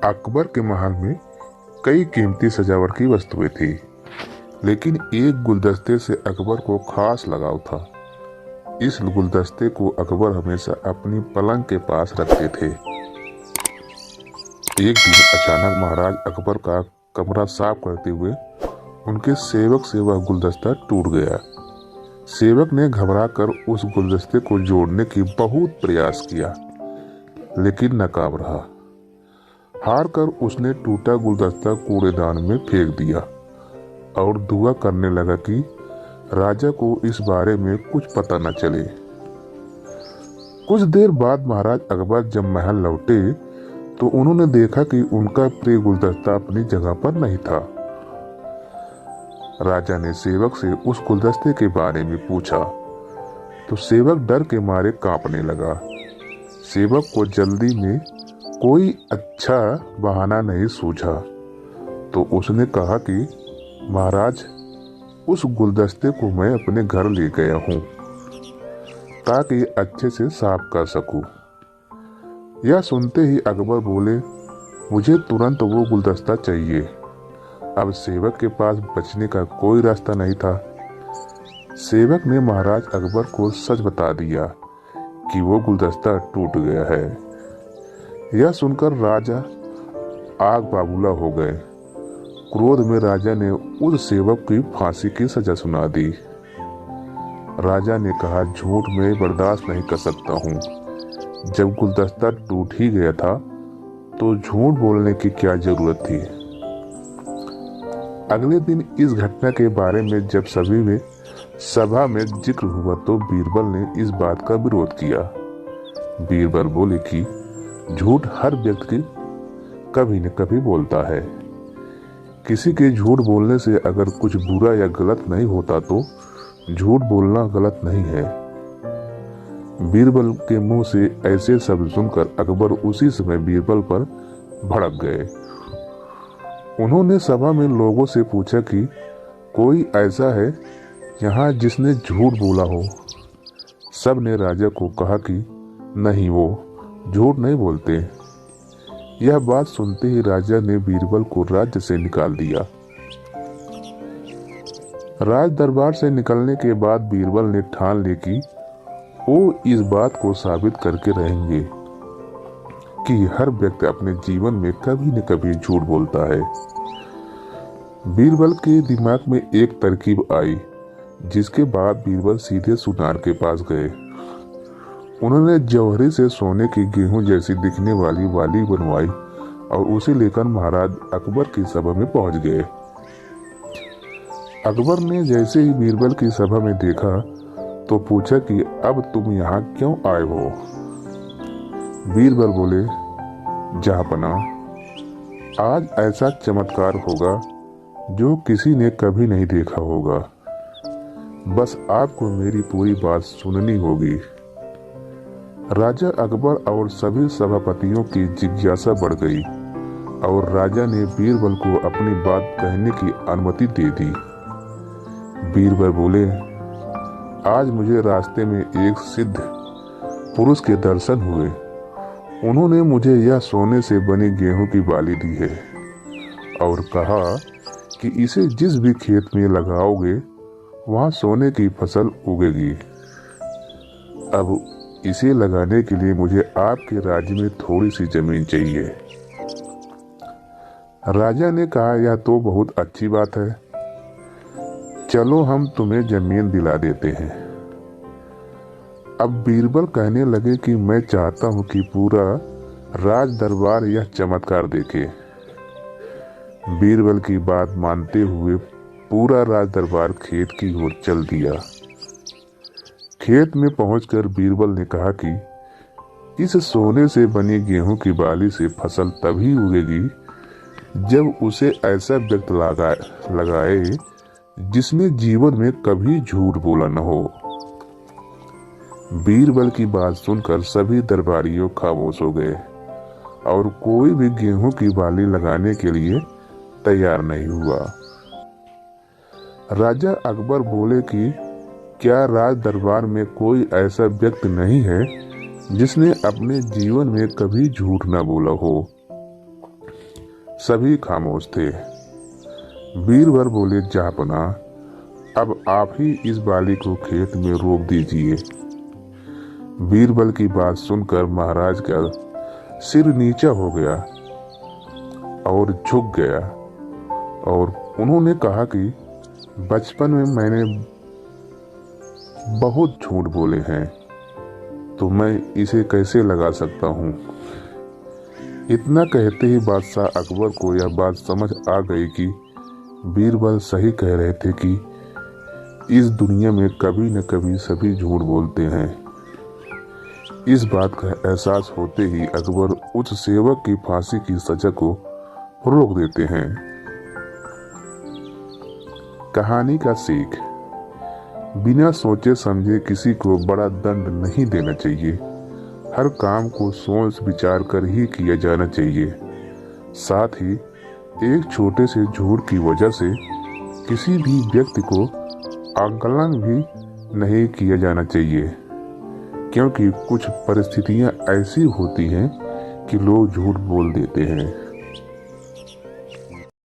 अकबर के महल में कई कीमती सजावट की वस्तुएं थी, लेकिन एक गुलदस्ते से अकबर को खास लगाव था। इस गुलदस्ते को अकबर हमेशा अपनी पलंग के पास रखते थे। एक दिन अचानक महाराज अकबर का कमरा साफ करते हुए उनके सेवक से वह गुलदस्ता टूट गया। सेवक ने घबराकर उस गुलदस्ते को जोड़ने की बहुत प्रयास किया, लेकिन नाकाम रहा। हार कर उसने टूटा गुलदस्ता कूड़ेदान में फेंक दिया और दुआ करने लगा कि राजा को इस बारे में कुछ पता न चले। कुछ देर बाद महाराज अकबर जब महल लौटे तो उन्होंने देखा कि उनका प्रिय गुलदस्ता अपनी जगह पर नहीं था। राजा ने सेवक से उस गुलदस्ते के बारे में पूछा तो सेवक डर के मारे कांपने लगा। सेवक को जल्दी में कोई अच्छा बहाना नहीं सूझा तो उसने कहा कि महाराज, उस गुलदस्ते को मैं अपने घर ले गया हूं ताकि अच्छे से साफ कर सकूं। यह सुनते ही अकबर बोले, मुझे तुरंत वो गुलदस्ता चाहिए। अब सेवक के पास बचने का कोई रास्ता नहीं था। सेवक ने महाराज अकबर को सच बता दिया कि वो गुलदस्ता टूट गया है। यह सुनकर राजा आग बबूला हो गए। क्रोध में राजा ने उस सेवक की फांसी की सजा सुना दी। राजा ने कहा, झूठ मैं बर्दाश्त नहीं कर सकता हूँ। जब गुलदस्ता टूट ही गया था तो झूठ बोलने की क्या जरूरत थी। अगले दिन इस घटना के बारे में जब सभा में जिक्र हुआ तो बीरबल ने इस बात का विरोध किया। बीरबल बोले कि झूठ हर व्यक्ति कभी न कभी बोलता है। किसी के झूठ बोलने से अगर कुछ बुरा या गलत नहीं होता तो झूठ बोलना गलत नहीं है। बीरबल के मुंह से ऐसे शब्द सुनकर अकबर उसी समय बीरबल पर भड़क गए। उन्होंने सभा में लोगों से पूछा कि कोई ऐसा है यहाँ जिसने झूठ बोला हो। सब ने राजा को कहा कि नहीं, वो झूठ नहीं बोलते। यह बात सुनते ही राजा ने बीरबल को राज्य से निकाल दिया। राज दरबार से निकलने के बाद बीरबल ने ठान ली कि वो इस बात को साबित करके रहेंगे कि हर व्यक्ति अपने जीवन में कभी न कभी झूठ बोलता है। बीरबल के दिमाग में एक तरकीब आई, जिसके बाद बीरबल सीधे सुनार के पास गए। उन्होंने जौहरी से सोने की गेहूं जैसी दिखने वाली वाली बनवाई और उसे लेकर महाराज अकबर की सभा में पहुंच गए। अकबर ने जैसे ही बीरबल की सभा में देखा तो पूछा कि अब तुम यहाँ क्यों आए हो। बीरबल बोले, जहाँपना, आज ऐसा चमत्कार होगा जो किसी ने कभी नहीं देखा होगा। बस आपको मेरी पूरी बात सुननी होगी। राजा अकबर और सभी सभापतियों की जिज्ञासा बढ़ गई और राजा ने बीरबल को अपनी बात कहने की अनुमति दे दी। बीरबल बोले, आज मुझे रास्ते में एक सिद्ध पुरुष के दर्शन हुए। उन्होंने मुझे यह सोने से बनी गेहूं की बाली दी है और कहा कि इसे जिस भी खेत में लगाओगे वहां सोने की फसल उगेगी। अब इसे लगाने के लिए मुझे आपके राज्य में थोड़ी सी जमीन चाहिए। राजा ने कहा, यह तो बहुत अच्छी बात है, चलो हम तुम्हें जमीन दिला देते हैं। अब बीरबल कहने लगे कि मैं चाहता हूं कि पूरा राज दरबार यह चमत्कार देखे। बीरबल की बात मानते हुए पूरा राज दरबार खेत की ओर चल दिया। खेत में पहुंचकर बीरबल ने कहा कि इस सोने से बनी गेहूं की बाली से फसल तभी उगेगी जब उसे ऐसा व्यक्ति लगाए जिसने जीवन में कभी झूठ बोला न हो। बीरबल की बात सुनकर सभी दरबारियों खामोश हो गए और कोई भी गेहूं की बाली लगाने के लिए तैयार नहीं हुआ। राजा अकबर बोले कि क्या राज दरबार में कोई ऐसा व्यक्ति नहीं है जिसने अपने जीवन में कभी झूठ न बोला हो। सभी खामोश थे। बीरबल बोले, जहाँपना, अब आप ही इस बाली को खेत में रोक दीजिए। बीरबल की बात सुनकर महाराज का सिर नीचा हो गया और झुक गया और उन्होंने कहा कि बचपन में मैंने बहुत झूठ बोले हैं, तो मैं इसे कैसे लगा सकता हूँ। इतना कहते ही बादशाह अकबर को यह बात समझ आ गई कि बीरबल सही कह रहे थे कि इस दुनिया में कभी न कभी सभी झूठ बोलते हैं। इस बात का एहसास होते ही अकबर उस सेवक की फांसी की सजा को रोक देते हैं। कहानी का सीख, बिना सोचे समझे किसी को बड़ा दंड नहीं देना चाहिए। हर काम को सोच विचार कर ही किया जाना चाहिए। साथ ही एक छोटे से झूठ की वजह से किसी भी व्यक्ति को आकलन भी नहीं किया जाना चाहिए, क्योंकि कुछ परिस्थितियां ऐसी होती हैं कि लोग झूठ बोल देते हैं।